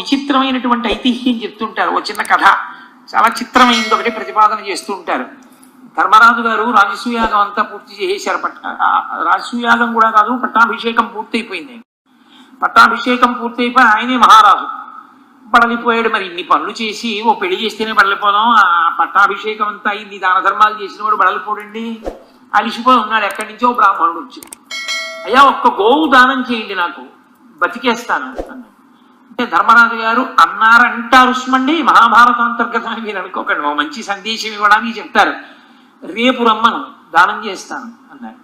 విచిత్రమైనటువంటి ఐతిహ్యం చెప్తుంటారు. ఓ చిన్న కథ చాలా చిత్రమైనది ఒకటి ప్రతిపాదన చేస్తూ ఉంటారు. ధర్మరాజు గారు రాజసూయాగం అంతా పూర్తి చేశారు. రాజసూయాగం కూడా కాదు, పట్టాభిషేకం పూర్తయిపోయింది. పట్టాభిషేకం పూర్తయిపోయి ఆయనే మహారాజు. బడలిపోయాడు. మరి ఇన్ని పనులు చేసి ఓ పెళ్లి చేస్తేనే బడలిపోదాం, ఆ పట్టాభిషేకం అంతా ఇన్ని దాన ధర్మాలు చేసిన వాడు బడలిపోడండి. అలిసిపోయి ఉన్నాడు. ఎక్కడి నుంచో బ్రాహ్మణుడు వచ్చి, అయ్యా ఒక్క గోవు దానం చేయండి, నాకు బతికేస్తాను అన్నాడు. అంటే ధర్మరాజు గారు అన్నారంటారు సుమండి, మహాభారతం అంతర్గతాన్ని మీరు అనుకోకండి, ఓ మంచి సందేశం ఇవ్వడానికి చెప్తారు. రేపు రమ్మను, దానం చేస్తాను అన్నాడు.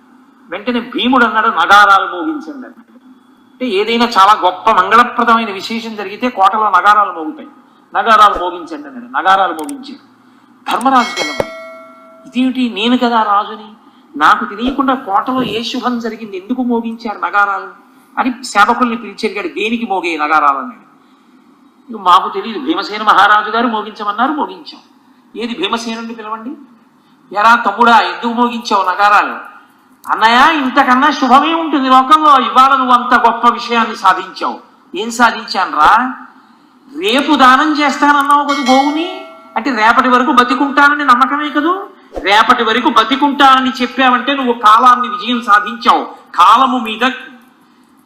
వెంటనే భీముడు అన్నాడు, నగారాలు మోగించండి అన్నాడు. అంటే ఏదైనా చాలా గొప్ప మంగళప్రదమైన విశేషం జరిగితే కోటలో నగారాలు మోగుతాయి. నగారాలు మోగించండి అన్నాడు. నగారాలు మోగించాడు. ధర్మరాజు గెలవాలి. ఇదేమిటి, నేను కదా రాజుని, నాకు తెలియకుండా కోటలో ఏ శుభం జరిగింది, ఎందుకు మోగించారు నగారాలు అని సేవకుల్ని పిలిచి అడిగాడు. దేనికి మోగే నగారాలు అన్నాడు. మాకు తెలియదు, భీమసేన మహారాజు గారు మోగించమన్నారు, మోగించాం. ఏది భీమసేనుడిని పిలవండి. ఎరా తమ్ముడా, ఎందుకు మోగించావు నగారాలు? అన్నయ్య, ఇంతకన్నా శుభమే ఉంటుంది లోకంలో, ఇవాళ నువ్వు అంత గొప్ప విషయాన్ని సాధించావు. ఏం సాధించానురా? రేపు దానం చేస్తానన్నావు కదా గోవుని, అంటే రేపటి వరకు బతికుంటానని నమ్మకమే కదూ. రేపటి వరకు బతికుంటానని చెప్పావంటే నువ్వు కాలాన్ని విజయం సాధించావు, కాలము మీద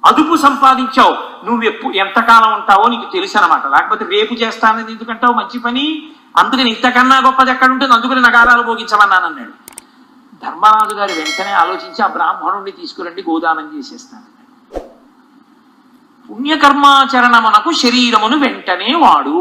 అదుపు సంపాదించావు. నువ్వు ఎంతకాలం ఉంటావో నీకు తెలుసు అనమాట. లేకపోతే రేపు చేస్తానని ఎందుకంటావు, మంచి పని. అందుకని ఇంతకన్నా గొప్పది ఎక్కడ ఉంటుంది, అందుకని నగారాలు భోగించమన్నానన్నాడు. ధర్మరాజు గారు వెంటనే ఆలోచించి, ఆ బ్రాహ్మణుడిని తీసుకురండి, గోదానం చేసేస్తాను. పుణ్యకర్మాచరణమునకు శరీరమును వెంటనే వాడు